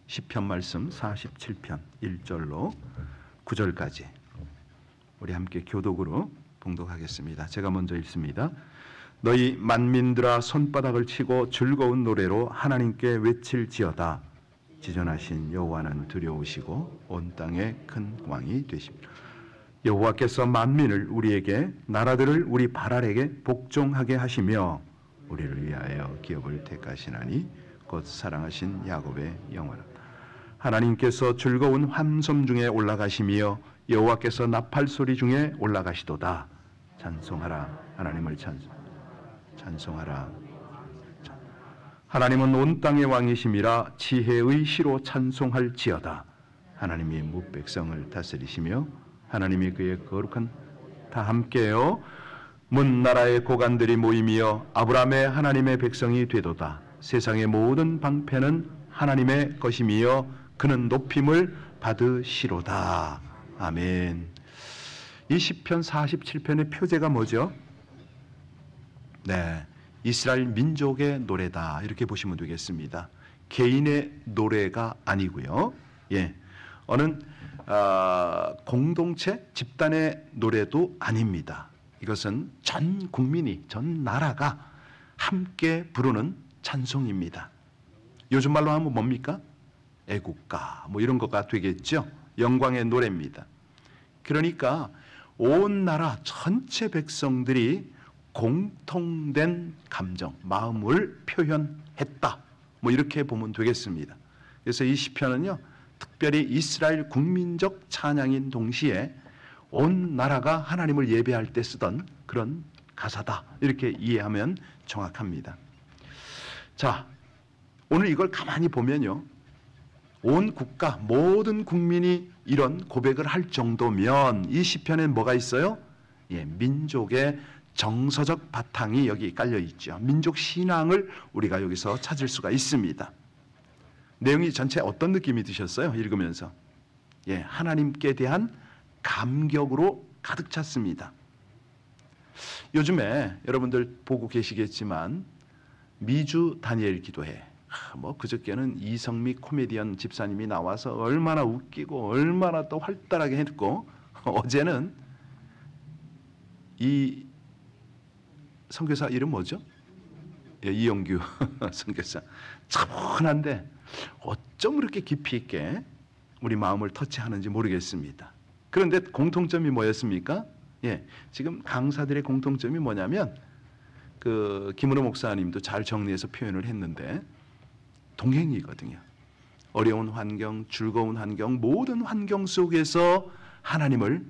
시편 말씀 47편 1절로 9절까지 우리 함께 교독으로 봉독하겠습니다. 제가 먼저 읽습니다. 너희 만민들아 손바닥을 치고 즐거운 노래로 하나님께 외칠지어다. 지존하신 여호와는 두려우시고 온 땅에 큰 왕이 되십니다. 여호와께서 만민을 우리에게, 나라들을 우리 발 아래에 복종하게 하시며 우리를 위하여 기업을 택하시나니 곧 사랑하신 야곱의 영원한 하나님께서 즐거운 함성 중에 올라가시며 여호와께서 나팔 소리 중에 올라가시도다. 찬송하라. 하나님을 찬송하라. 하나님은 온 땅의 왕이심이라 지혜의 시로 찬송할지어다. 하나님이 무백성을 다스리시며 하나님이 그의 거룩한 다 함께요. 문 나라의 고관들이 모이며 아브라함의 하나님의 백성이 되도다. 세상의 모든 방패는 하나님의 것이며 그는 높임을 받으시로다. 아멘. 이 시편 47편의 표제가 뭐죠? 네, 이스라엘 민족의 노래다 이렇게 보시면 되겠습니다. 개인의 노래가 아니고요. 예, 어느 공동체 집단의 노래도 아닙니다. 이것은 전 국민이, 전 나라가 함께 부르는 찬송입니다. 요즘 말로 하면 뭡니까? 애국가 뭐 이런 거가 되겠죠. 영광의 노래입니다. 그러니까 온 나라 전체 백성들이 공통된 감정, 마음을 표현했다. 뭐 이렇게 보면 되겠습니다. 그래서 이 시편은요, 특별히 이스라엘 국민적 찬양인 동시에 온 나라가 하나님을 예배할 때 쓰던 그런 가사다. 이렇게 이해하면 정확합니다. 자, 오늘 이걸 가만히 보면요, 온 국가, 모든 국민이 이런 고백을 할 정도면 이 시편에 뭐가 있어요? 예, 민족의 정서적 바탕이 여기 깔려 있죠. 민족 신앙을 우리가 여기서 찾을 수가 있습니다. 내용이 전체 어떤 느낌이 드셨어요? 읽으면서. 예, 하나님께 대한 감격으로 가득 찼습니다. 요즘에 여러분들 보고 계시겠지만 미주 다니엘 기도회, 뭐 그저께는 이성미 코미디언 집사님이 나와서 얼마나 웃기고 얼마나 또 활달하게 했고, 어제는 이 선교사 이름 뭐죠? 예, 이영규 선교사. 차분한데 어쩜 그렇게 깊이 있게 우리 마음을 터치하는지 모르겠습니다. 그런데 공통점이 뭐였습니까? 예, 지금 강사들의 공통점이 뭐냐면 그 김은호 목사님도 잘 정리해서 표현을 했는데 동행이거든요. 어려운 환경, 즐거운 환경, 모든 환경 속에서 하나님을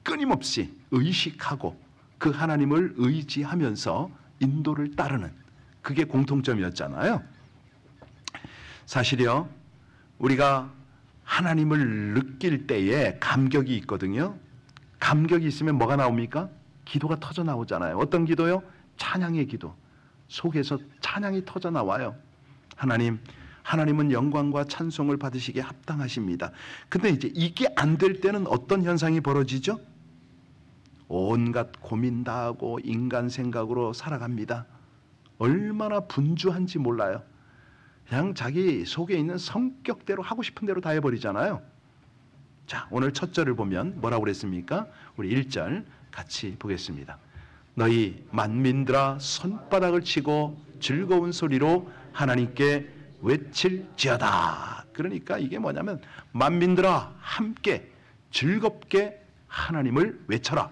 끊임없이 의식하고 그 하나님을 의지하면서 인도를 따르는, 그게 공통점이었잖아요. 사실이요, 우리가 하나님을 느낄 때에 감격이 있거든요. 감격이 있으면 뭐가 나옵니까? 기도가 터져 나오잖아요. 어떤 기도요? 찬양의 기도. 속에서 찬양이 터져 나와요. 하나님은 영광과 찬송을 받으시기에 합당하십니다. 근데 이제 이게 안 될 때는 어떤 현상이 벌어지죠? 온갖 고민 다 하고 인간 생각으로 살아갑니다. 얼마나 분주한지 몰라요. 그냥 자기 속에 있는 성격대로 하고 싶은 대로 다 해버리잖아요. 자, 오늘 첫 절을 보면 뭐라고 그랬습니까? 우리 1절 같이 보겠습니다. 너희 만민들아 손바닥을 치고 즐거운 소리로 하나님께 외칠지어다. 그러니까 이게 뭐냐면 만민들아 함께 즐겁게 하나님을 외쳐라.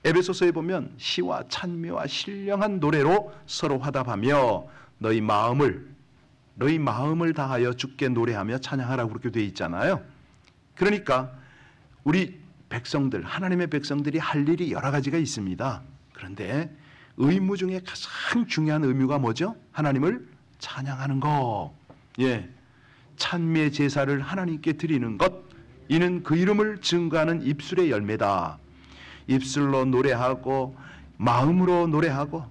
에베소서에 보면 시와 찬미와 신령한 노래로 서로 화답하며 너희 마음을 다하여 주께 노래하며 찬양하라고 그렇게 되어 있잖아요. 그러니까 우리 백성들, 하나님의 백성들이 할 일이 여러 가지가 있습니다. 그런데 의무 중에 가장 중요한 의무가 뭐죠? 하나님을 찬양하는 것. 예, 찬미의 제사를 하나님께 드리는 것. 이는 그 이름을 증거하는 입술의 열매다. 입술로 노래하고 마음으로 노래하고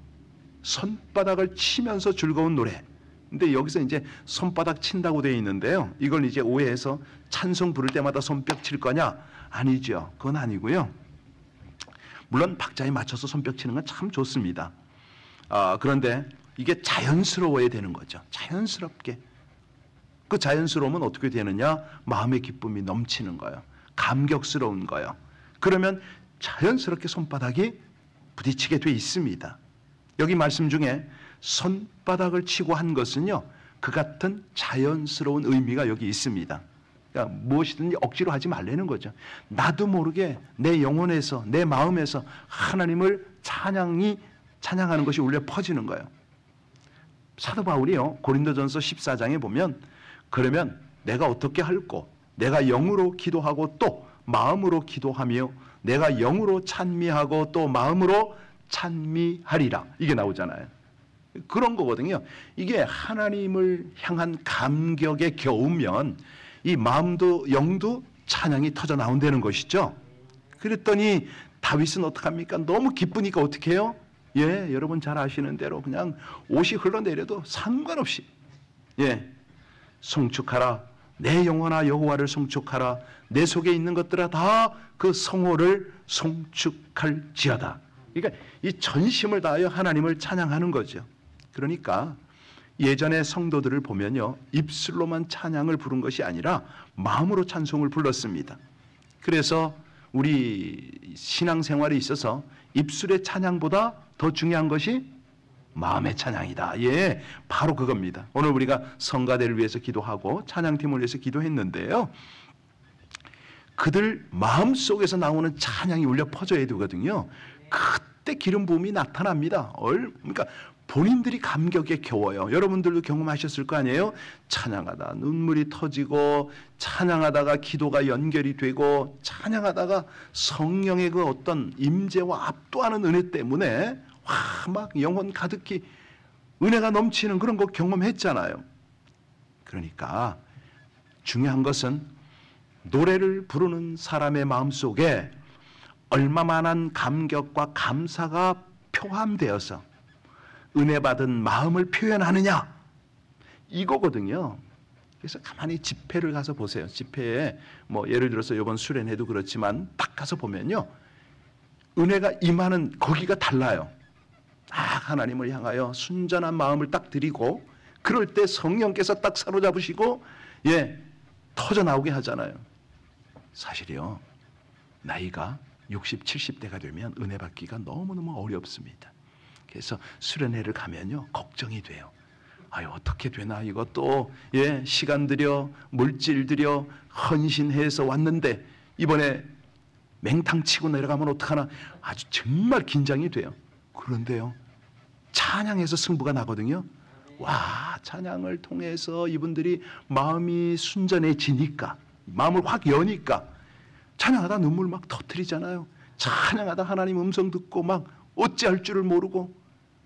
손바닥을 치면서 즐거운 노래. 근데 여기서 이제 손바닥 친다고 되어 있는데요, 이걸 이제 오해해서 찬송 부를 때마다 손뼉 칠 거냐? 아니죠. 그건 아니고요. 물론 박자에 맞춰서 손뼉 치는 건 참 좋습니다. 그런데 이게 자연스러워야 되는 거죠. 자연스럽게 그 자연스러움은 어떻게 되느냐? 마음의 기쁨이 넘치는 거예요. 감격스러운 거예요. 그러면 자연스럽게 손바닥이 부딪히게 돼 있습니다. 여기 말씀 중에 손바닥을 치고 한 것은요, 그 같은 자연스러운 의미가 여기 있습니다. 그러니까 무엇이든지 억지로 하지 말라는 거죠. 나도 모르게 내 영혼에서, 내 마음에서 하나님을 찬양하는 것이 울려 퍼지는 거예요. 사도 바울이요, 고린도전서 14장에 보면, 그러면 내가 어떻게 할꼬? 내가 영으로 기도하고 또 마음으로 기도하며 내가 영으로 찬미하고 또 마음으로 찬미하리라. 이게 나오잖아요. 그런 거거든요. 이게 하나님을 향한 감격에 겨우면 이 마음도 영도 찬양이 터져 나온다는 것이죠. 그랬더니 다윗은 어떡합니까? 너무 기쁘니까 어떻게 해요? 예, 여러분 잘 아시는 대로 그냥 옷이 흘러내려도 상관없이, 예, 송축하라. 내 영혼아 여호와를 송축하라. 내 속에 있는 것들아 다 그 성호를 송축할지어다. 그러니까 이 전심을 다하여 하나님을 찬양하는 거죠. 그러니까 예전의 성도들을 보면요, 입술로만 찬양을 부른 것이 아니라 마음으로 찬송을 불렀습니다. 그래서 우리 신앙생활에 있어서 입술의 찬양보다 더 중요한 것이 마음의 찬양이다. 예, 바로 그겁니다. 오늘 우리가 성가대를 위해서 기도하고 찬양팀을 위해서 기도했는데요, 그들 마음속에서 나오는 찬양이 울려 퍼져야 되거든요. 그때 기름 부음이 나타납니다. 그러니까 본인들이 감격에 겨워요. 여러분들도 경험하셨을 거 아니에요? 찬양하다 눈물이 터지고, 찬양하다가 기도가 연결이 되고, 찬양하다가 성령의 그 어떤 임재와 압도하는 은혜 때문에 막 영혼 가득히 은혜가 넘치는 그런 거 경험했잖아요. 그러니까 중요한 것은 노래를 부르는 사람의 마음속에 얼마만한 감격과 감사가 포함되어서 은혜 받은 마음을 표현하느냐, 이거거든요. 그래서 가만히 집회를 가서 보세요. 집회에 뭐 예를 들어서 이번 수련회도 그렇지만 딱 가서 보면요, 은혜가 임하는 거기가 달라요. 하나님을 향하여 순전한 마음을 딱 드리고, 그럴 때 성령께서 딱 사로잡으시고, 예, 터져 나오게 하잖아요. 사실이요, 나이가 60, 70대가 되면 은혜 받기가 너무너무 어렵습니다. 그래서 수련회를 가면요, 걱정이 돼요. 아유, 어떻게 되나, 이것도, 예, 시간 들여, 물질 들여, 헌신해서 왔는데 이번에 맹탕 치고 내려가면 어떡하나, 아주 정말 긴장이 돼요. 그런데요, 찬양에서 승부가 나거든요. 와, 찬양을 통해서 이분들이 마음이 순전해지니까, 마음을 확 여니까 찬양하다 눈물 막 터뜨리잖아요. 찬양하다 하나님 음성 듣고 막 어찌할 줄을 모르고,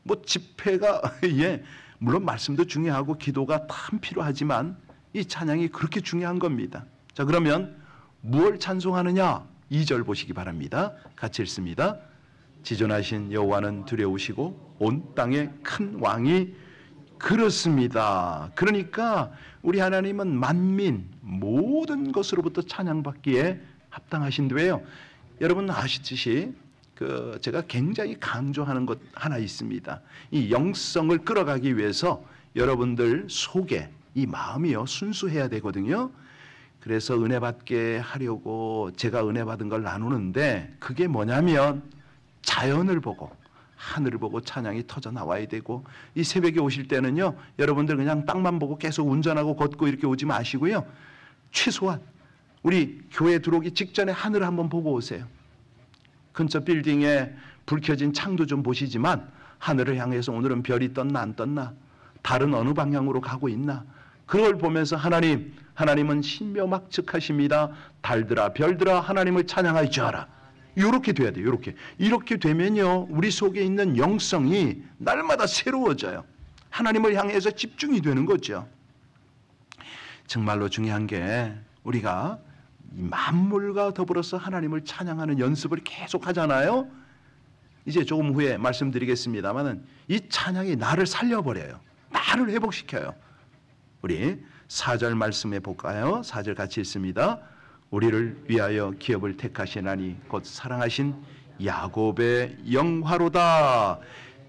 뭐 집회가 예, 물론 말씀도 중요하고 기도가 참 필요하지만 이 찬양이 그렇게 중요한 겁니다. 자, 그러면 무엇을 찬송하느냐? 2절 보시기 바랍니다. 같이 읽습니다. 지존하신 여호와는 두려우시고 온 땅의 큰 왕이 그렇습니다. 그러니까 우리 하나님은 만민 모든 것으로부터 찬양받기에 합당하신데요. 여러분 아시듯이 제가 굉장히 강조하는 것 하나 있습니다. 이 영성을 끌어가기 위해서 여러분들 속에 이 마음이요, 순수해야 되거든요. 그래서 은혜 받게 하려고 제가 은혜 받은 걸 나누는데, 그게 뭐냐면 자연을 보고 하늘을 보고 찬양이 터져 나와야 되고, 이 새벽에 오실 때는요, 여러분들 그냥 땅만 보고 계속 운전하고 걷고 이렇게 오지 마시고요, 최소한 우리 교회 들어오기 직전에 하늘을 한번 보고 오세요. 근처 빌딩에 불 켜진 창도 좀 보시지만 하늘을 향해서 오늘은 별이 떴나 안 떴나, 다른 어느 방향으로 가고 있나, 그걸 보면서 하나님은 신묘막측하십니다. 달들아 별들아 하나님을 찬양할지어라. 이렇게 돼야 돼요. 이렇게 되면요, 우리 속에 있는 영성이 날마다 새로워져요. 하나님을 향해서 집중이 되는 거죠. 정말로 중요한 게, 우리가 이 만물과 더불어서 하나님을 찬양하는 연습을 계속 하잖아요. 이제 조금 후에 말씀드리겠습니다만은 이 찬양이 나를 살려버려요. 나를 회복시켜요. 우리 4절 말씀해 볼까요? 4절 같이 읽습니다. 우리를 위하여 기업을 택하시나니 곧 사랑하신 야곱의 영화로다.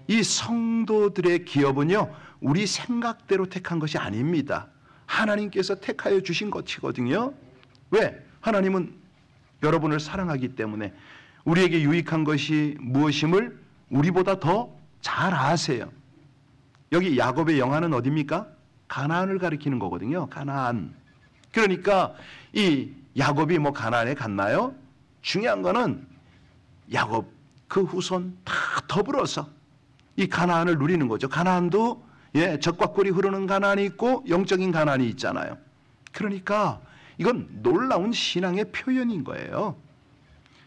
이 성도들의 기업은요, 우리 생각대로 택한 것이 아닙니다. 하나님께서 택하여 주신 것이거든요. 왜? 하나님은 여러분을 사랑하기 때문에 우리에게 유익한 것이 무엇임을 우리보다 더 잘 아세요. 여기 야곱의 영화는 어디입니까? 가나안을 가리키는 거거든요. 가나안. 그러니까 이 야곱이 뭐 가나안에 갔나요? 중요한 거는 야곱 그 후손 다 더불어서 이 가나안을 누리는 거죠. 가나안도 젖과 꿀이 흐르는 가나안이 있고 영적인 가나안이 있잖아요. 그러니까 이건 놀라운 신앙의 표현인 거예요.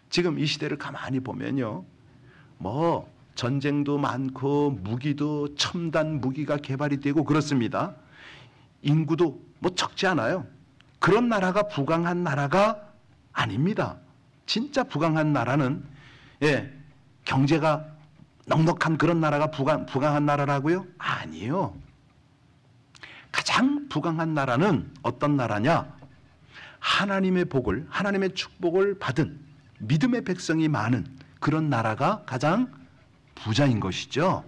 지금 이 시대를 가만히 보면요, 뭐 전쟁도 많고 무기도 첨단 무기가 개발이 되고 그렇습니다. 인구도 뭐 적지 않아요. 그런 나라가 부강한 나라가 아닙니다. 진짜 부강한 나라는 경제가 넉넉한 그런 나라가 부강한 나라라고요? 아니에요. 가장 부강한 나라는 어떤 나라냐? 하나님의 복을, 하나님의 축복을 받은 믿음의 백성이 많은 그런 나라가 가장 부자인 것이죠.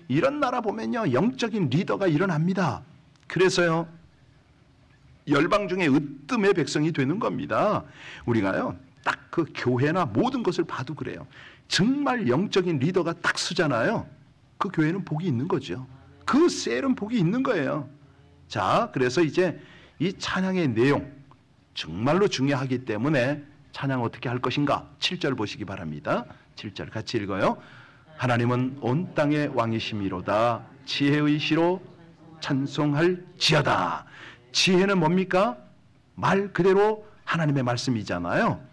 이런 나라 보면요, 영적인 리더가 일어납니다. 그래서요, 열방 중에 으뜸의 백성이 되는 겁니다. 우리가요, 딱 그 교회나 모든 것을 봐도 그래요. 정말 영적인 리더가 딱 서잖아요. 그 교회는 복이 있는 거죠. 그 셀은 복이 있는 거예요. 자, 그래서 이제 이 찬양의 내용 정말로 중요하기 때문에 찬양 어떻게 할 것인가? 7절 보시기 바랍니다. 7절 같이 읽어요. 하나님은 온 땅의 왕이시미로다. 지혜의 시로 찬송할지어다. 지혜는 뭡니까? 말 그대로 하나님의 말씀이잖아요.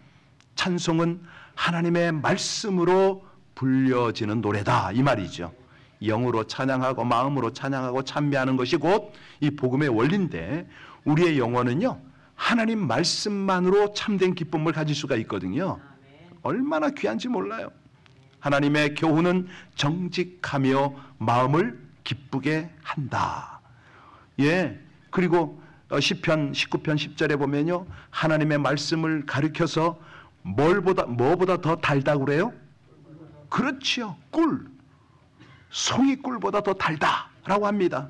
찬송은 하나님의 말씀으로 불려지는 노래다 이 말이죠. 영으로 찬양하고 마음으로 찬양하고 찬미하는 것이 곧 이 복음의 원리인데, 우리의 영혼은요 하나님 말씀만으로 참된 기쁨을 가질 수가 있거든요. 얼마나 귀한지 몰라요. 하나님의 교훈은 정직하며 마음을 기쁘게 한다. 그리고 시편 19편 10절에 보면요, 하나님의 말씀을 가리켜서 뭐보다 더 달다고 그래요? 그렇지요. 꿀. 송이꿀보다 더 달다라고 합니다.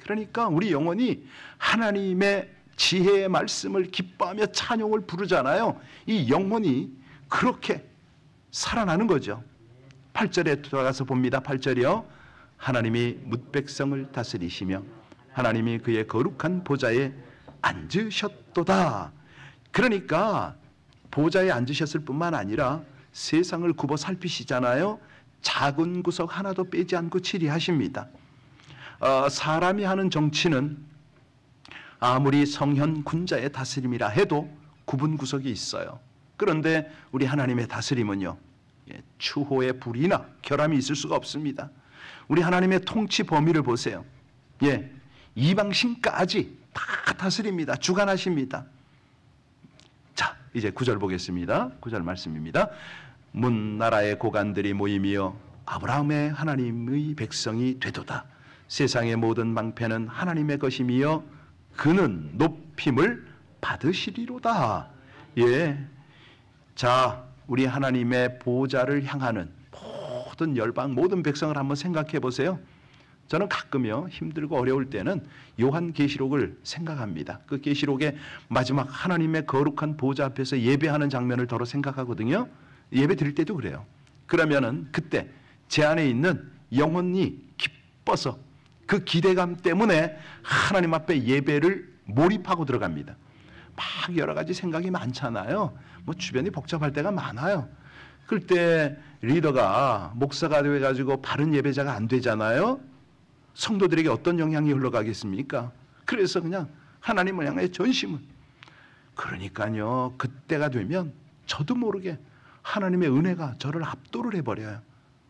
그러니까 우리 영혼이 하나님의 지혜의 말씀을 기뻐하며 찬송을 부르잖아요. 이 영혼이 그렇게 살아나는 거죠. 8절에 들어가서 봅니다. 8절이요. 하나님이 뭇백성을 다스리시며 하나님이 그의 거룩한 보좌에 앉으셨도다. 그러니까 보좌에 앉으셨을 뿐만 아니라 세상을 굽어 살피시잖아요. 작은 구석 하나도 빼지 않고 치리하십니다. 사람이 하는 정치는 아무리 성현 군자의 다스림이라 해도 굽은 구석이 있어요. 그런데 우리 하나님의 다스림은요, 추호의 불이나 결함이 있을 수가 없습니다. 우리 하나님의 통치 범위를 보세요. 이방신까지 다 다스립니다. 주관하십니다. 자, 이제 9절 보겠습니다. 9절 말씀입니다. 문 나라의 고관들이 모임이여 아브라함의 하나님의 백성이 되도다. 세상의 모든 방패는 하나님의 것이며 그는 높임을 받으시리로다. 자, 우리 하나님의 보좌를 향하는 모든 열방, 모든 백성을 한번 생각해 보세요. 저는 가끔요, 힘들고 어려울 때는 요한계시록을 생각합니다. 그 계시록의 마지막 하나님의 거룩한 보좌 앞에서 예배하는 장면을 더러 생각하거든요. 예배 드릴 때도 그래요. 그러면은 그때 제 안에 있는 영혼이 기뻐서 그 기대감 때문에 하나님 앞에 예배를 몰입하고 들어갑니다. 막 여러 가지 생각이 많잖아요. 뭐 주변이 복잡할 때가 많아요. 그럴 때 리더가 목사가 돼가지고 바른 예배자가 안 되잖아요. 성도들에게 어떤 영향이 흘러가겠습니까? 그래서 그냥 하나님을 향해 전심을. 그러니까요, 그때가 되면 저도 모르게 하나님의 은혜가 저를 압도를 해버려요.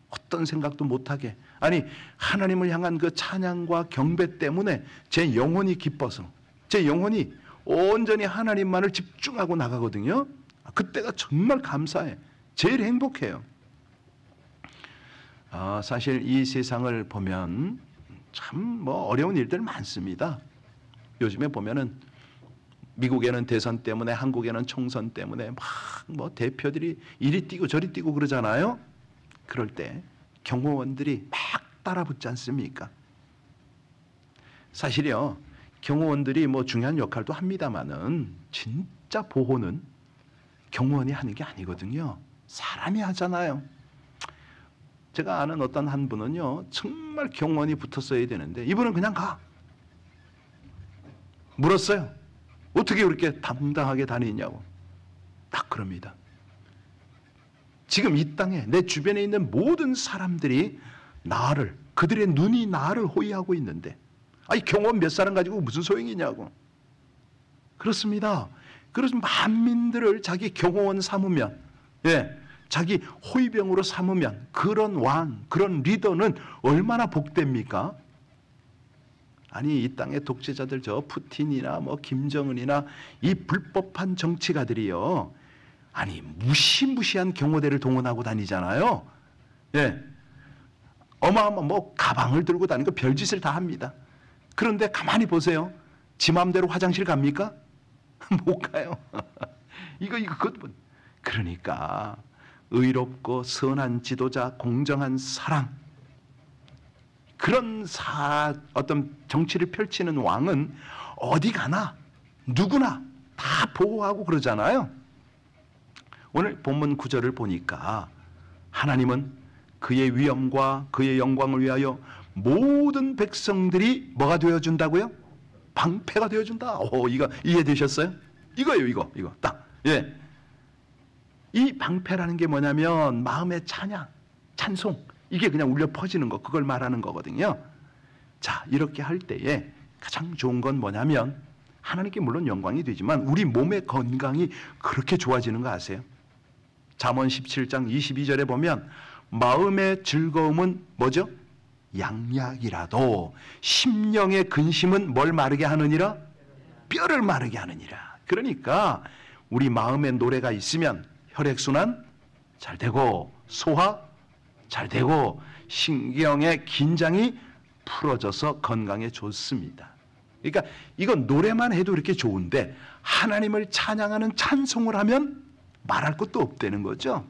어떤 생각도 못하게. 아니, 하나님을 향한 그 찬양과 경배 때문에 제 영혼이 기뻐서, 제 영혼이 온전히 하나님만을 집중하고 나가거든요. 그때가 정말 감사해. 제일 행복해요. 사실 이 세상을 보면 참 뭐 어려운 일들 많습니다. 요즘에 보면은 미국에는 대선 때문에, 한국에는 총선 때문에 막 뭐 대표들이 이리 뛰고 저리 뛰고 그러잖아요. 그럴 때 경호원들이 막 따라붙지 않습니까? 사실요, 경호원들이 뭐 중요한 역할도 합니다만은 진짜 보호는 경호원이 하는 게 아니거든요. 사람이 하잖아요. 제가 아는 어떤 한 분은요, 정말 경호원이 붙었어야 되는데 이분은 그냥 가. 물었어요. 어떻게 그렇게 당당하게 다니냐고. 딱 그럽니다. 지금 이 땅에 내 주변에 있는 모든 사람들이 나를, 그들의 눈이 나를 호위하고 있는데, 아니 경호원 몇 사람 가지고 무슨 소용이냐고. 그렇습니다. 그래서 만민들을 자기 경호원 삼으면, 자기 호위병으로 삼으면 그런 왕, 그런 리더는 얼마나 복됩니까? 아니 이 땅의 독재자들, 저 푸틴이나 뭐 김정은이나 이 불법한 정치가들이요, 아니 무시무시한 경호대를 동원하고 다니잖아요. 어마어마 뭐 가방을 들고 다니고 별짓을 다 합니다. 그런데 가만히 보세요. 지 마음대로 화장실 갑니까? 못 가요. 그것. 그러니까 의롭고 선한 지도자, 공정한 사랑, 그런 어떤 정치를 펼치는 왕은 어디 가나 누구나 다 보호하고 그러잖아요. 오늘 본문 9절을 보니까 하나님은 그의 위엄과 그의 영광을 위하여 모든 백성들이 뭐가 되어준다고요? 방패가 되어준다. 이거 이해되셨어요? 이거예요, 이거 딱. 이 방패라는 게 뭐냐면 마음의 찬양, 찬송, 이게 그냥 울려 퍼지는 거, 그걸 말하는 거거든요. 자, 이렇게 할 때에 가장 좋은 건 뭐냐면, 하나님께 물론 영광이 되지만 우리 몸의 건강이 그렇게 좋아지는 거 아세요? 잠언 17장 22절에 보면 마음의 즐거움은 뭐죠? 양약이라도 심령의 근심은 뭘 마르게 하느니라? 뼈를 마르게 하느니라. 그러니까 우리 마음에 노래가 있으면 혈액순환 잘 되고 소화 잘 되고 신경의 긴장이 풀어져서 건강에 좋습니다. 그러니까 이건 노래만 해도 이렇게 좋은데 하나님을 찬양하는 찬송을 하면 말할 것도 없다는 거죠.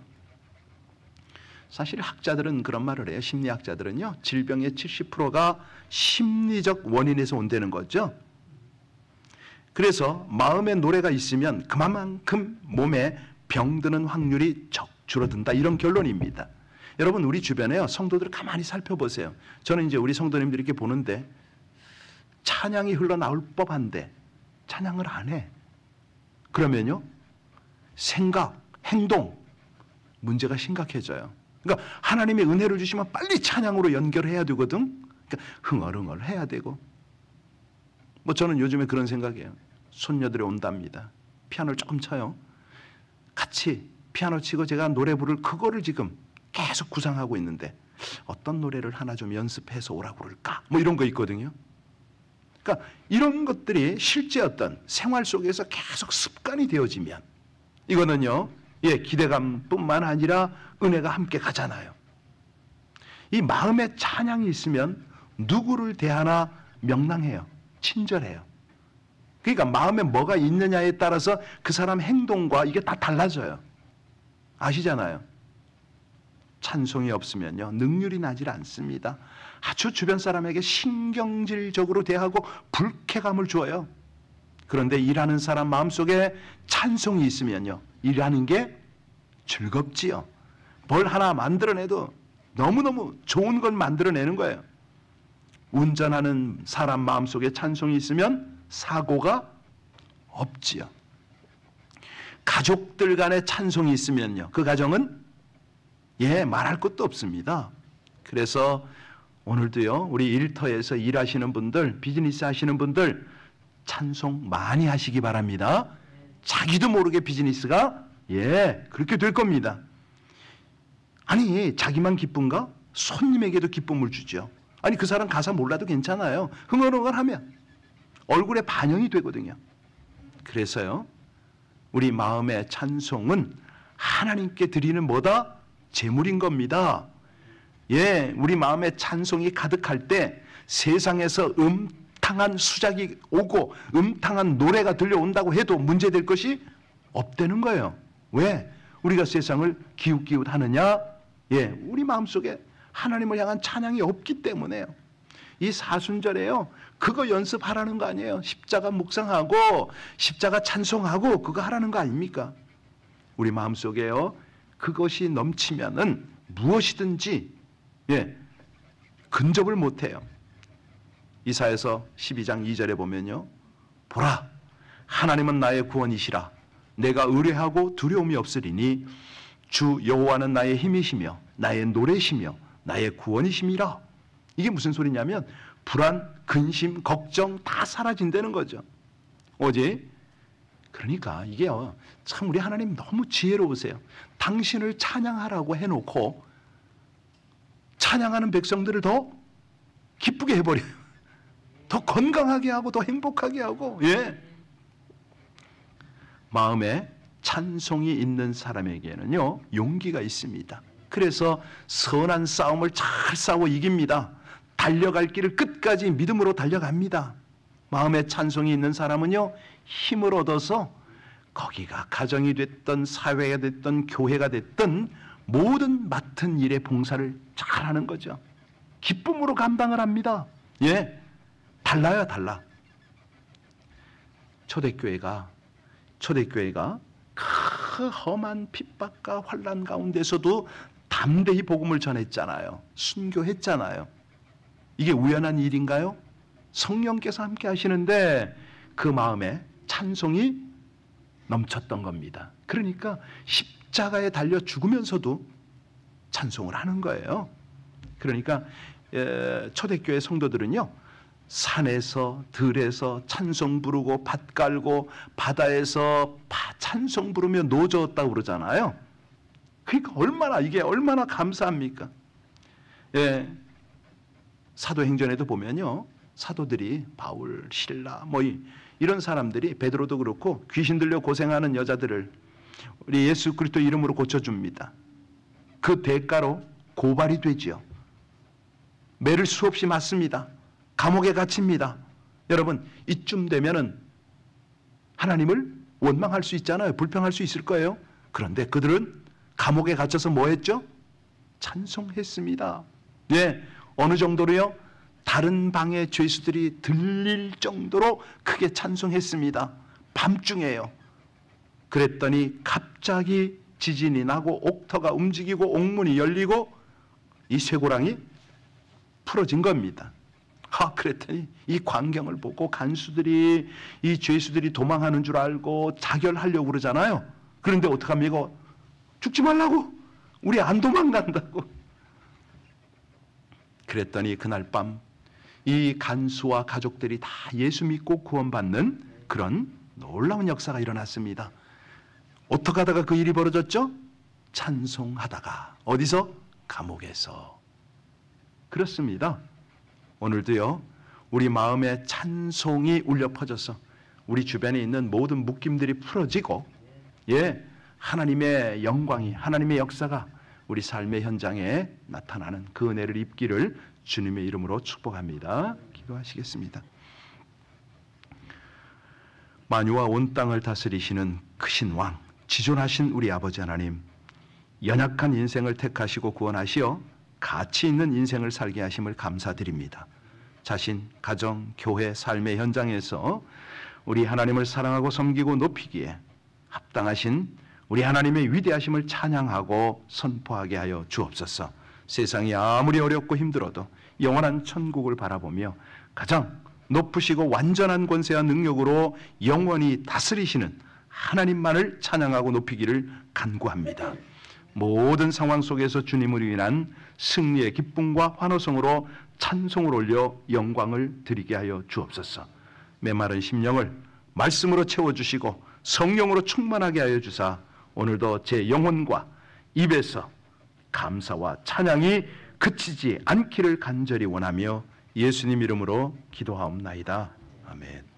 사실 학자들은 그런 말을 해요. 심리학자들은요, 질병의 70%가 심리적 원인에서 온다는 거죠. 그래서 마음에 노래가 있으면 그만큼 몸에 병드는 확률이 줄어든다, 이런 결론입니다. 여러분, 우리 주변에요, 성도들을 가만히 살펴보세요. 저는 이제 우리 성도님들이 이렇게 보는데 찬양이 흘러나올 법한데 찬양을 안 해. 그러면요, 생각, 행동, 문제가 심각해져요. 그러니까 하나님의 은혜를 주시면 빨리 찬양으로 연결해야 되거든. 그러니까 흥얼흥얼 해야 되고. 뭐 저는 요즘에 그런 생각이에요. 손녀들이 온답니다. 피아노를 조금 쳐요. 같이 피아노 치고 제가 노래 부를 그거를 지금 계속 구상하고 있는데 어떤 노래를 하나 좀 연습해서 오라고 그럴까? 뭐 이런 거 있거든요. 그러니까 이런 것들이 실제 어떤 생활 속에서 계속 습관이 되어지면 이거는요, 기대감뿐만 아니라 은혜가 함께 가잖아요. 이 마음에 찬양이 있으면 누구를 대하나 명랑해요. 친절해요. 그러니까 마음에 뭐가 있느냐에 따라서 그 사람 행동과 이게 다 달라져요. 아시잖아요. 찬송이 없으면요, 능률이 나질 않습니다. 아주 주변 사람에게 신경질적으로 대하고 불쾌감을 줘요. 그런데 일하는 사람 마음속에 찬송이 있으면요, 일하는 게 즐겁지요. 뭘 하나 만들어내도 너무너무 좋은 걸 만들어내는 거예요. 운전하는 사람 마음속에 찬송이 있으면 사고가 없지요. 가족들 간에 찬송이 있으면요, 그 가정은 말할 것도 없습니다. 그래서 오늘도요, 우리 일터에서 일하시는 분들, 비즈니스 하시는 분들 찬송 많이 하시기 바랍니다. 자기도 모르게 비즈니스가 그렇게 될 겁니다. 아니, 자기만 기쁜가? 손님에게도 기쁨을 주죠. 아니, 그 사람 가사 몰라도 괜찮아요. 흥얼흥얼하면 얼굴에 반영이 되거든요. 그래서요, 우리 마음의 찬송은 하나님께 드리는 뭐다? 제물인 겁니다. 우리 마음에 찬송이 가득할 때 세상에서 음탕한 수작이 오고 음탕한 노래가 들려온다고 해도 문제될 것이 없다는 거예요. 왜? 우리가 세상을 기웃기웃하느냐? 우리 마음속에 하나님을 향한 찬양이 없기 때문에요. 이 사순절에요. 그거 연습하라는 거 아니에요. 십자가 묵상하고 십자가 찬송하고 그거 하라는 거 아닙니까? 우리 마음속에요. 그것이 넘치면은 무엇이든지 근접을 못해요. 이사야서 12장 2절에 보면요. 보라, 하나님은 나의 구원이시라. 내가 의뢰하고 두려움이 없으리니 주 여호와는 나의 힘이시며 나의 노래시며 나의 구원이심이라. 이게 무슨 소리냐면 불안, 근심, 걱정 다 사라진다는 거죠. 오직 그러니까 이게요. 참 우리 하나님 너무 지혜로우세요. 당신을 찬양하라고 해놓고 찬양하는 백성들을 더 기쁘게 해버려요. 더 건강하게 하고 더 행복하게 하고 마음에 찬송이 있는 사람에게는요 용기가 있습니다. 그래서 선한 싸움을 잘 싸워 이깁니다. 달려갈 길을 끝까지 믿음으로 달려갑니다. 마음에 찬송이 있는 사람은요 힘을 얻어서 거기가 가정이 됐든 사회가 됐든 교회가 됐든 모든 맡은 일에 봉사를 잘하는 거죠. 기쁨으로 감당을 합니다. 달라요, 달라. 초대교회가 그 험한 핍박과 환난 가운데서도 담대히 복음을 전했잖아요. 순교했잖아요. 이게 우연한 일인가요? 성령께서 함께 하시는데 그 마음에 찬송이 넘쳤던 겁니다. 그러니까 십자가에 달려 죽으면서도 찬송을 하는 거예요. 그러니까 초대교회 성도들은요 산에서 들에서 찬송 부르고 밭 깔고 바다에서 찬송 부르며 노저었다고 그러잖아요. 그러니까 이게 얼마나 감사합니까? 사도행전에도 보면요 사도들이 바울, 실라 이런 사람들이 베드로도 그렇고 귀신 들려 고생하는 여자들을 우리 예수 그리스도 이름으로 고쳐줍니다. 그 대가로 고발이 되지요. 매를 수없이 맞습니다. 감옥에 갇힙니다. 여러분 이쯤 되면은 하나님을 원망할 수 있잖아요. 불평할 수 있을 거예요. 그런데 그들은 감옥에 갇혀서 뭐 했죠? 찬송했습니다. 어느 정도로요? 다른 방의 죄수들이 들릴 정도로 크게 찬송했습니다. 밤중에요. 그랬더니 갑자기 지진이 나고 옥터가 움직이고 옥문이 열리고 이 쇠고랑이 풀어진 겁니다. 그랬더니 이 광경을 보고 간수들이 이 죄수들이 도망하는 줄 알고 자결하려고 그러잖아요. 그런데 어떡합니까? 죽지 말라고. 우리 안 도망간다고. 그랬더니 그날 밤 이 간수와 가족들이 다 예수 믿고 구원받는 그런 놀라운 역사가 일어났습니다. 어떻게 하다가 그 일이 벌어졌죠? 찬송하다가. 어디서? 감옥에서. 그렇습니다. 오늘도요 우리 마음에 찬송이 울려 퍼져서 우리 주변에 있는 모든 묶임들이 풀어지고 하나님의 영광이 하나님의 역사가 우리 삶의 현장에 나타나는 그 은혜를 입기를 주님의 이름으로 축복합니다. 기도하시겠습니다. 만유와 온 땅을 다스리시는 크신 왕, 지존하신 우리 아버지 하나님, 연약한 인생을 택하시고 구원하시어 가치 있는 인생을 살게 하심을 감사드립니다. 자신, 가정, 교회, 삶의 현장에서 우리 하나님을 사랑하고 섬기고 높이기에 합당하신 우리 하나님의 위대하심을 찬양하고 선포하게 하여 주옵소서. 세상이 아무리 어렵고 힘들어도 영원한 천국을 바라보며 가장 높으시고 완전한 권세와 능력으로 영원히 다스리시는 하나님만을 찬양하고 높이기를 간구합니다. 모든 상황 속에서 주님을 위한 승리의 기쁨과 환호성으로 찬송을 올려 영광을 드리게 하여 주옵소서. 메마른 심령을 말씀으로 채워주시고 성령으로 충만하게 하여 주사 오늘도 제 영혼과 입에서 감사와 찬양이 그치지 않기를 간절히 원하며 예수님 이름으로 기도하옵나이다. 아멘.